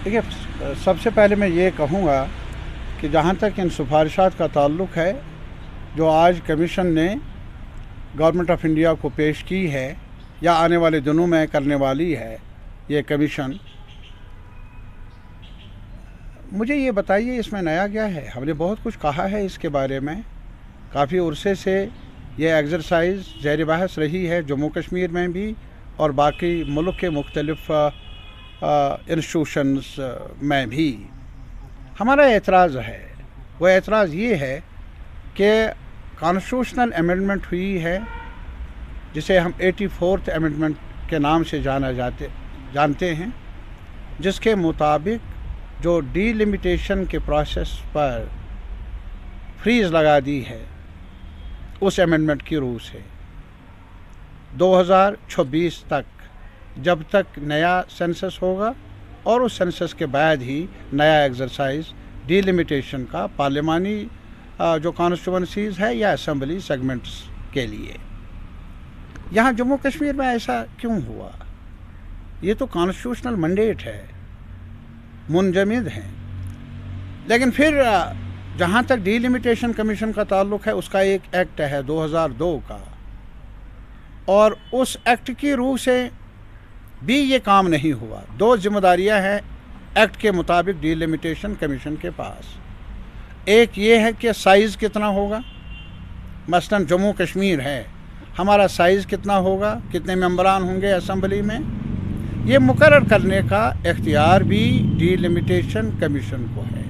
देखिए, सबसे पहले मैं ये कहूँगा कि जहाँ तक इन सिफारिशात का ताल्लुक़ है जो आज कमीशन ने गवर्नमेंट ऑफ इंडिया को पेश की है या आने वाले दिनों में करने वाली है ये कमीशन, मुझे ये बताइए इसमें नया क्या है। हमने बहुत कुछ कहा है इसके बारे में, काफ़ी अरसे से ये एक्सरसाइज ज़ेर बहस रही है जम्मू कश्मीर में भी और बाकी मुल्क के मुख्तलिफ इंस्टीट्यूशंस में भी। हमारा एतराज़ है, वो एतराज़ ये है कि कॉन्स्टिट्यूशनल अमेंडमेंट हुई है जिसे हम 84th अमेंडमेंट के नाम से जानते हैं, जिसके मुताबिक जो डीलिमिटेशन के प्रोसेस पर फ्रीज़ लगा दी है उस अमेंडमेंट की रूह से 2026 तक, जब तक नया सेंसस होगा और उस सेंसस के बाद ही नया एक्सरसाइज डीलिमिटेशन का पार्लिमानी जो कॉन्स्टिट्यूंसीज़ है या असम्बली सेगमेंट्स के लिए। यहाँ जम्मू कश्मीर में ऐसा क्यों हुआ? ये तो कॉन्स्टिट्यूशनल मैंडेट है, मुंजमद हैं। लेकिन फिर जहाँ तक डीलिमिटेशन कमीशन का ताल्लुक़ है उसका एक एक्ट है 2002 का, और उस एक्ट की रूह से भी ये काम नहीं हुआ। दो जिम्मेदारियां हैं एक्ट के मुताबिक डीलिमिटेशन कमीशन के पास। एक ये है कि साइज़ कितना होगा, मसलन जम्मू कश्मीर है, हमारा साइज़ कितना होगा, कितने मेंबरान होंगे असम्बली में, ये मुकर्रर करने का इख्तियार भी डीलिमिटेशन कमीशन को है।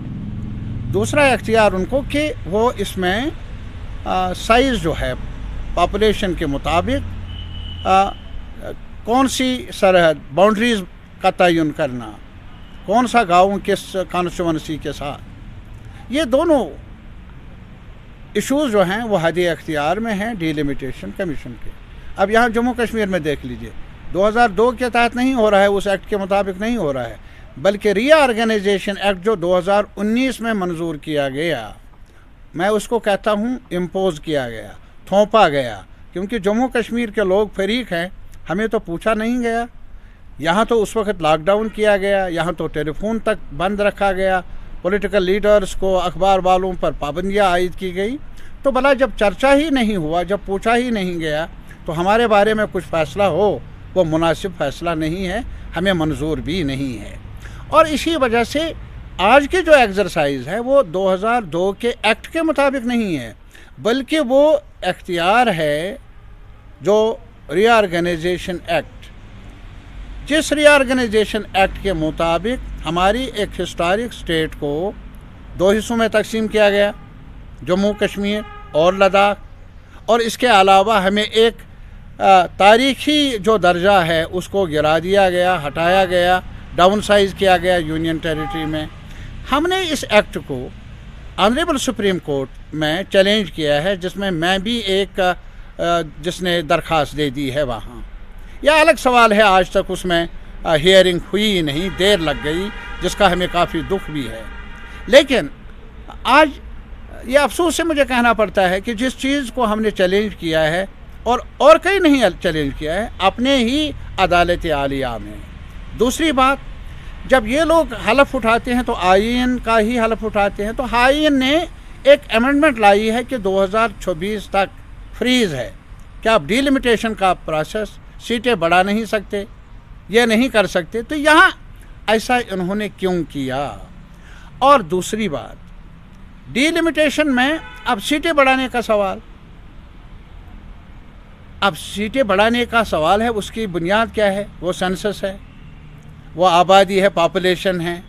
दूसरा इख्तियार उनको कि वो इसमें साइज़ जो है पॉपुलेशन के मुताबिक कौन सी सरहद बाउंड्रीज़ का तयन करना, कौन सा गाँव किस कॉन्स्टिट्यूंसी के साथ, ये दोनों इश्यूज़ जो हैं वो हद अख्तियार में हैं डीलिमिटेशन कमीशन के। अब यहाँ जम्मू कश्मीर में देख लीजिए, 2002 के तहत नहीं हो रहा है, उस एक्ट के मुताबिक नहीं हो रहा है, बल्कि रीऑर्गेनाइजेशन एक्ट जो 2019 में मंजूर किया गया, मैं उसको कहता हूँ इम्पोज किया गया, थोपा गया, क्योंकि जम्मू कश्मीर के लोग फरीक हैं, हमें तो पूछा नहीं गया। यहाँ तो उस वक्त लॉकडाउन किया गया, यहाँ तो टेलीफोन तक बंद रखा गया, पॉलिटिकल लीडर्स को, अखबार वालों पर पाबंदियाँ आयद की गई। तो भला जब चर्चा ही नहीं हुआ, जब पूछा ही नहीं गया, तो हमारे बारे में कुछ फ़ैसला हो वो मुनासिब फ़ैसला नहीं है, हमें मंजूर भी नहीं है। और इसी वजह से आज की जो एक्सरसाइज है वो 2002 के एक्ट के मुताबिक नहीं है, बल्कि वो इख्तियार है जो रीऑर्गेनाइजेशन एक्ट, जिस रीऑर्गेनाइजेशन एक्ट के मुताबिक हमारी एक हिस्टोरिक स्टेट को दो हिस्सों में तकसीम किया गया, जम्मू कश्मीर और लद्दाख, और इसके अलावा हमें एक तारीखी जो दर्जा है उसको गिरा दिया गया, हटाया गया, डाउन साइज़ किया गया यूनियन टेरिटरी में। हमने इस एक्ट को ऑनरेबल सुप्रीम कोर्ट में चैलेंज किया है, जिसमें मैं भी एक जिसने दरख्वास्त दे दी है वहाँ। यह अलग सवाल है, आज तक उसमें हियरिंग हुई ही नहीं, देर लग गई, जिसका हमें काफ़ी दुख भी है। लेकिन आज ये अफसोस से मुझे कहना पड़ता है कि जिस चीज़ को हमने चैलेंज किया है और कहीं नहीं चैलेंज किया है, अपने ही अदालत आलिया में। दूसरी बात, जब ये लोग हलफ उठाते हैं तो आईन का ही हलफ उठाते हैं, तो आईन ने एक अमेंडमेंट लाई है कि 2026 तक फ्रीज़ है, क्या आप डीलिमिटेशन का प्रोसेस सीटें बढ़ा नहीं सकते, ये नहीं कर सकते। तो यहाँ ऐसा इन्होंने क्यों किया? और दूसरी बात, डीलिमिटेशन में अब सीटें बढ़ाने का सवाल, अब सीटें बढ़ाने का सवाल है, उसकी बुनियाद क्या है? वो सेंसस है, वो आबादी है, पॉपुलेशन है,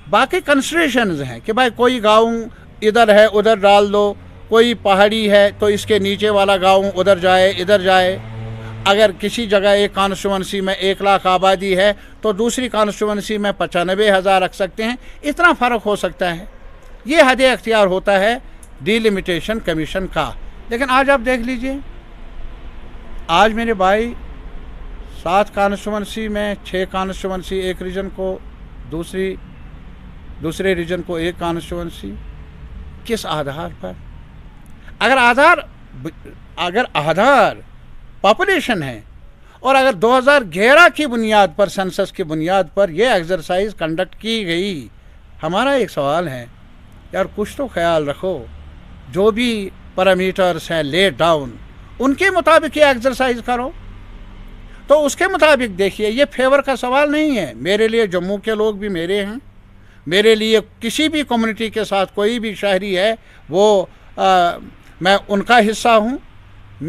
बाकी कंसिडरेशंस हैं कि भाई कोई गांव इधर है उधर डाल दो, कोई पहाड़ी है तो इसके नीचे वाला गांव उधर जाए इधर जाए। अगर किसी जगह एक कॉन्स्टिट्यूंसी में 1 लाख आबादी है तो दूसरी कॉन्स्टिट्यूंसी में 95,000 रख सकते हैं, इतना फ़र्क हो सकता है। ये हद अख्तियार होता है डीलिमिटेशन कमीशन का। लेकिन आज आप देख लीजिए, आज मेरे भाई 7 कॉन्स्टिट्यूंसी में 6 कॉन्स्टिट्यूंसी एक रीजन को, दूसरे रीजन को एक कॉन्स्टिट्यूंसी, किस आधार पर? अगर आधार पॉपुलेशन है اور اگر 2011 کی بنیاد پر، سنسس کی بنیاد پر یہ ایکسرسائز کنڈکٹ کی گئی، ہمارا ایک سوال ہے یار کچھ تو خیال رکھو، جو بھی پیرامیٹرز ہیں لے ڈاؤن ان کے مطابق یہ ایکسرسائز کرو، تو اس کے مطابق دیکھیے۔ یہ فیور کا سوال نہیں ہے، میرے لیے جموں کے لوگ بھی میرے ہیں، میرے لیے کسی بھی کمیونٹی کے ساتھ کوئی بھی شہری ہے وہ میں ان کا حصہ ہوں۔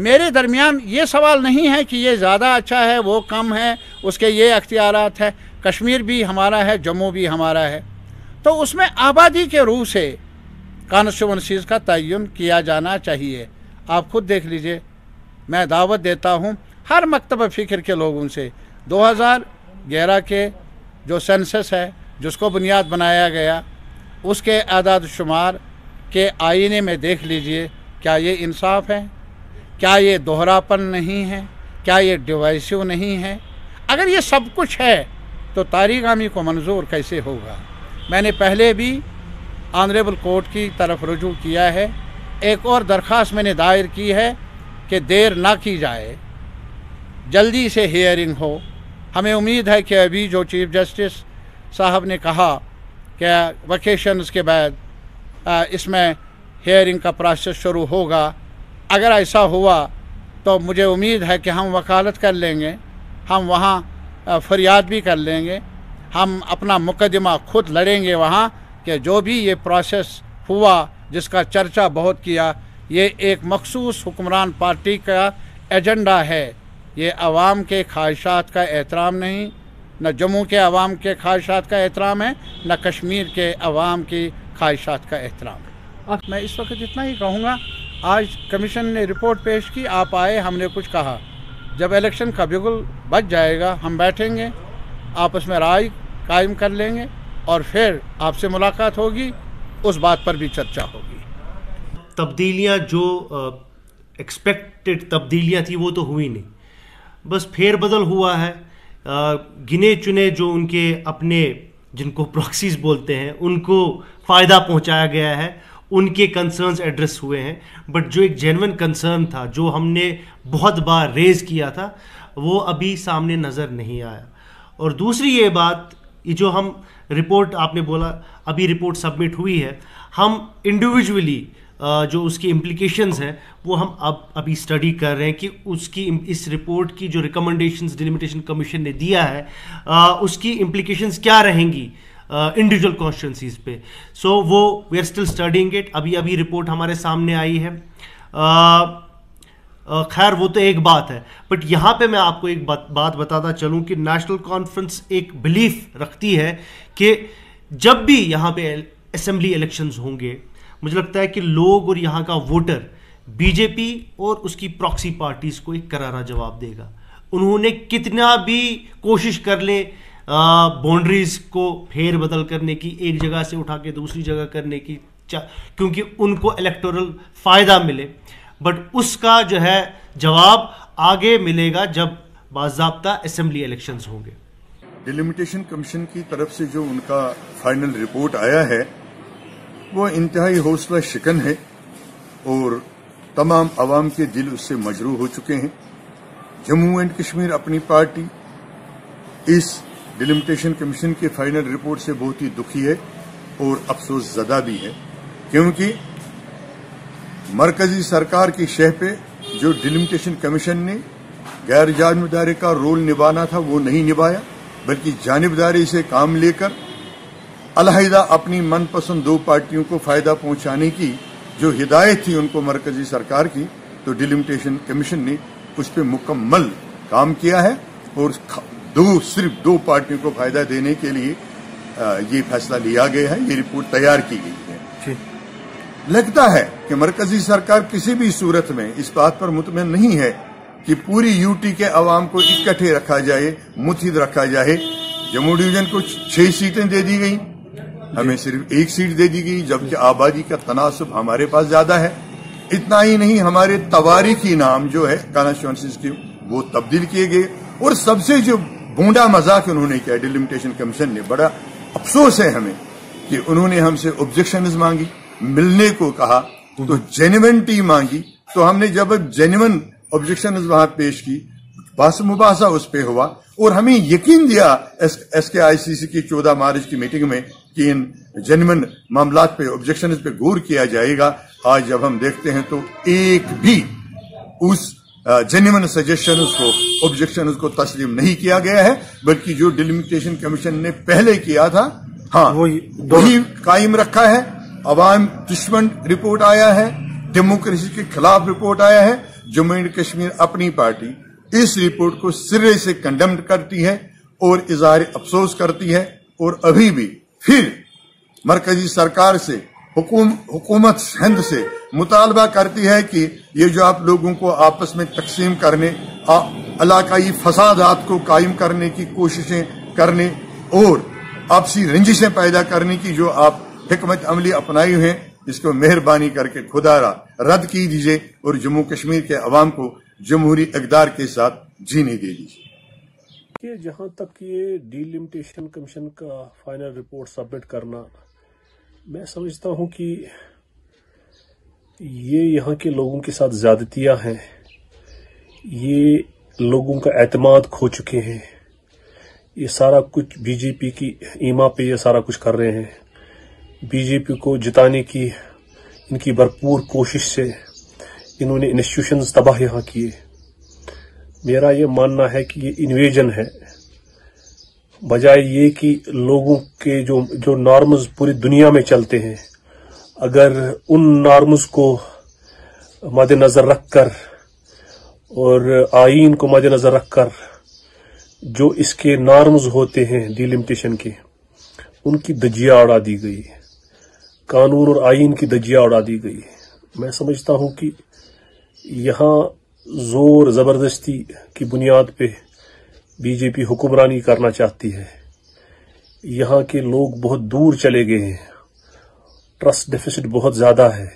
میرے درمیان یہ سوال نہیں ہے کہ یہ زیادہ اچھا ہے وہ کم ہے، اس کے یہ اختیارات ہے۔ کشمیر بھی ہمارا ہے، جموں بھی ہمارا ہے، تو اس میں آبادی کے روح سے کانسٹیٹوئنسیز کا تعین کیا جانا چاہیے۔ آپ خود دیکھ لیجئے، میں دعوت دیتا ہوں ہر مکتب فکر کے لوگوں سے، 2011 کے جو سینسس ہے جس کو بنیاد بنایا گیا، اس کے اعداد و شمار کے آئینے میں دیکھ لیجئے، کیا یہ انصاف ہے؟ کیا یہ دوہراپن نہیں ہے؟ کیا یہ ڈیوائسو نہیں ہے؟ اگر یہ سب کچھ ہے تو طارق عامی کو منظور کیسے ہوگا؟ میں نے پہلے بھی آنریبل کورٹ کی طرف رجوع کیا ہے، ایک اور درخواست میں نے دائر کی ہے کہ دیر نہ کی جائے، جلدی سے ہیئرنگ ہو۔ ہمیں امید ہے کہ ابھی جو چیف جسٹس صاحب نے کہا کہ ویکیشنز کے بعد اس میں ہیئرنگ کا پروسیس شروع ہوگا، اگر ایسا ہوا تو مجھے امید ہے کہ ہم وکالت کر لیں گے، ہم وہاں فریاد بھی کر لیں گے، ہم اپنا مقدمہ خود لڑیں گے وہاں کہ جو بھی یہ پروسیس ہوا جس کا چرچا بہت کیا، یہ ایک مخصوص حکمران پارٹی کا ایجنڈا ہے، یہ عوام کے خواہشات کا احترام نہیں، نہ جموں کے عوام کے خواہشات کا احترام ہے، نہ کشمیر کے عوام کی خواہشات کا احترام ہے۔ میں اس وقت اتنا ہی کہوں گا، آج کمیشن نے رپورٹ پیش کی، آپ آئے، ہم نے کچھ کہا، جب الیکشن کا بگل بچ جائے گا ہم بیٹھیں گے، آپس میں رائے قائم کر لیں گے، اور پھر آپ سے ملاقات ہوگی، اس بات پر بھی چرچا ہوگی۔ تبدیلیاں جو ایکسپیکٹڈ تبدیلیاں تھیں وہ تو ہوئی نہیں، بس پھیر بدل ہوا ہے۔ گنے چنے جو ان کے اپنے جن کو پراکسیز بولتے ہیں ان کو فائدہ پہنچایا گیا ہے، ان کے کنسرنز ایڈریس ہوئے ہیں، بٹ جو ایک جینوئن کنسرن تھا جو ہم نے بہت بار ریز کیا تھا وہ ابھی سامنے نظر نہیں آیا۔ اور دوسری یہ بات، یہ جو ہم رپورٹ آپ نے بولا ابھی رپورٹ سبمٹ ہوئی ہے، ہم انڈیویجولی جو اس کی امپلیکیشنز ہیں وہ ہم ابھی اسٹڈی کر رہے ہیں کہ اس رپورٹ کی جو ریکمنڈیشنز ڈیلیمیٹیشن کمیشن نے دیا ہے اس کی امپلیکیشنز کیا رہیں گی انڈیویجول کانسٹیٹوئنسیز پہ۔ سو وہ we are still studying it, ابھی رپورٹ ہمارے سامنے آئی ہے۔ خیر وہ تو ایک بات ہے، بٹ یہاں پہ میں آپ کو ایک بات بتاتا چلوں کہ نیشنل کانفرنس ایک بلیف رکھتی ہے کہ جب بھی یہاں پہ اسمبلی الیکشنز ہوں گے، مجھے لگتا ہے کہ لوگ اور یہاں کا ووٹر بی جے پی اور اس کی پراکسی پارٹیز کو ایک کرارا جواب دے گا۔ انہوں نے کتنا بھی کوشش کر لیں باؤنڈریز کو پھیر بدل کرنے کی، ایک جگہ سے اٹھا کے دوسری جگہ کرنے کی، کیونکہ ان کو الیکٹورل فائدہ ملے، بٹ اس کا جو ہے جواب آگے ملے گا جب باضابطہ اسمبلی الیکشنز ہوں گے۔ ڈیلیمیٹیشن کمیشن کی طرف سے جو ان کا فائنل رپورٹ آیا ہے وہ انتہائی حوصلہ شکن ہے، اور تمام عوام کے دل اس سے مجروح ہو چکے ہیں۔ جموں اینڈ کشمیر اپنی پارٹی اس ڈیلیمیٹیشن کمیشن کے فائنل رپورٹ سے بہت ہی دکھی ہے اور افسوس زدہ بھی ہے، کیونکہ مرکزی سرکار کی شہ پہ جو ڈیلیمیٹیشن کمیشن نے غیر جانبداری کا رول نبھانا تھا وہ نہیں نبھایا، بلکہ جانبداری سے کام لے کر علیحدہ اپنی من پسند دو پارٹیوں کو فائدہ پہنچانے کی جو ہدایت تھی ان کو مرکزی سرکار کی، تو ڈیلیمیٹیشن کمیشن نے اس پہ مکمل کام کیا ہے، اور صرف دو پارٹیوں کو فائدہ دینے کے لیے یہ فیصلہ لیا گیا ہے، یہ رپورٹ تیار کی گئی ہے۔ لگتا ہے کہ مرکزی سرکار کسی بھی صورت میں اس بات پر مطمئن نہیں ہے کہ پوری یو ٹی کے عوام کو اکٹھے رکھا جائے، متحد رکھا جائے۔ جموں ڈویژن کو 6 سیٹیں دے دی گئی، ہمیں صرف 1 سیٹ دے دی گئی، جبکہ آبادی کا تناسب ہمارے پاس زیادہ ہے۔ اتنا ہی نہیں، ہمارے تواریخی نام جو ہے کانسٹیٹوئنسیز کے وہ تبدیل کیے گئے، اور سب سے جو بونڈا مذاق انہوں نے کیا ڈیلیمیٹیشن کمیشن نے، بڑا افسوس ہے ہمیں کہ انہوں نے ہم سے آبجیکشنز مانگی، ملنے کو کہا تو جینوینٹی مانگی، تو ہم نے جب جینوین آبجیکشنز وہاں پیش کی، बहस मुबासा उस पे हुआ और हमें यकीन दिया SKICC की 14 मार्च की मीटिंग में कि इन जेन्युइन मामलात पे, ऑब्जेक्शंस पे गौर किया जाएगा। आज जब हम देखते हैं तो एक भी उस जेन्युइन सजेशंस को, ऑब्जेक्शंस को तस्लीम नहीं किया गया है, बल्कि जो डिलिमिटेशन कमीशन ने पहले किया था, हाँ, वही कायम रखा है। अवाम दुश्मन रिपोर्ट आया है, डेमोक्रेसी के खिलाफ रिपोर्ट आया है। जम्मू एंड कश्मीर अपनी पार्टी इस रिपोर्ट को सिरे से कंडेम करती है और इजहार अफसोस करती है और अभी भी फिर मरकजी सरकार से, हुकूमत हिंद से मुतालबा करती है कि ये जो आप लोगों को आपस में तकसीम करने, इलाकाई फसादात को कायम करने की कोशिशें करने और आपसी रंजिशें पैदा करने की जो आप हिकमत अमली अपनाई हुई हैं, इसको मेहरबानी करके खुदारा रद्द कीजिए और जम्मू कश्मीर के अवाम को जमहूरी इक़्तिदार के साथ जीने दे दीजिए। जहां तक ये डिलिमिटेशन कमीशन का फाइनल रिपोर्ट सबमिट करना, मैं समझता हूं कि ये यहाँ के लोगों के साथ ज्यादतियां हैं। ये लोगों का एतमाद खो चुके हैं। ये सारा कुछ बीजेपी की ईमा पे ये सारा कुछ कर रहे हैं। बीजेपी को जिताने की इनकी भरपूर कोशिश से इन्होंने इंस्टीट्यूशंस तबाह यहाँ किए। मेरा ये मानना है कि ये इन्वेजन है, बजाय ये कि लोगों के जो नॉर्म्स पूरी दुनिया में चलते हैं, अगर उन नॉर्म्स को मद्देनजर रखकर और आईन को मद्देनजर रखकर जो इसके नॉर्म्स होते हैं डिलिमिटेशन के, उनकी धज्जियां उड़ा दी गई, कानून और आईन की धज्जियां उड़ा दी गई। मैं समझता हूं कि यहाँ जोर जबरदस्ती की बुनियाद पे बीजेपी हुक्मरानी करना चाहती है। यहाँ के लोग बहुत दूर चले गए हैं, ट्रस्ट डेफिसिट बहुत ज्यादा है।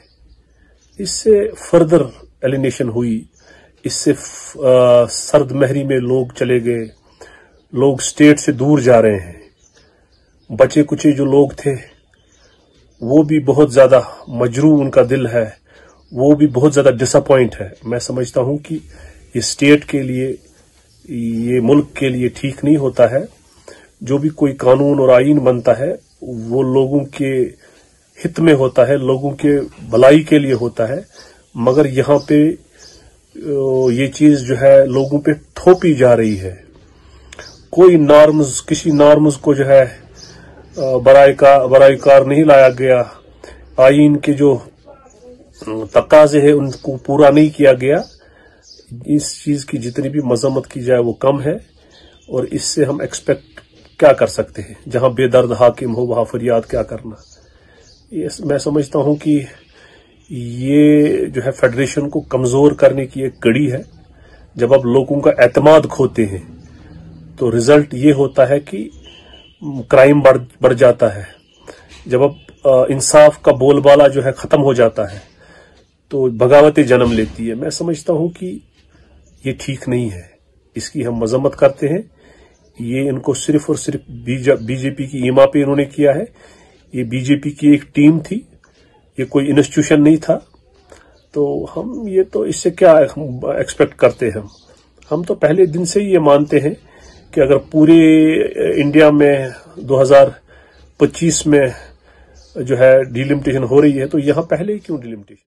इससे फर्दर एलिनेशन हुई, इससे सर्द महरी में लोग चले गए, लोग स्टेट से दूर जा रहे हैं। बचे कुचे जो लोग थे वो भी बहुत ज्यादा मजरूह उनका दिल है, वो भी बहुत ज्यादा डिसअपॉइंट है। मैं समझता हूं कि ये स्टेट के लिए, ये मुल्क के लिए ठीक नहीं होता है। जो भी कोई कानून और आईन बनता है वो लोगों के हित में होता है, लोगों के भलाई के लिए होता है, मगर यहाँ पे ये चीज जो है लोगों पे थोपी जा रही है। कोई नॉर्म्स, किसी नॉर्म्स को जो है बराईकार नहीं लाया गया, आईन के जो तकाजे हैं उनको पूरा नहीं किया गया। इस चीज की जितनी भी मजम्मत की जाए वो कम है, और इससे हम एक्सपेक्ट क्या कर सकते हैं? जहां बेदर्द हाकिम हो वहां फरियाद क्या करना। मैं समझता हूं कि ये जो है फेडरेशन को कमजोर करने की एक कड़ी है। जब आप लोगों का एतमाद खोते हैं तो रिजल्ट ये होता है कि क्राइम बढ़ जाता है। जब अब इंसाफ का बोलबाला जो है खत्म हो जाता है तो बगावतें जन्म लेती है। मैं समझता हूं कि ये ठीक नहीं है, इसकी हम मजम्मत करते हैं। ये इनको सिर्फ और सिर्फ बीजेपी की ईमा पे इन्होंने किया है। ये बीजेपी की एक टीम थी, ये कोई इंस्टीट्यूशन नहीं था। तो हम ये तो इससे क्या एक्सपेक्ट करते हैं? हम तो पहले दिन से ही ये मानते हैं कि अगर पूरे इंडिया में 2025 में जो है डिलिमिटेशन हो रही है तो यहाँ पहले ही क्यों डिलिमिटेशन?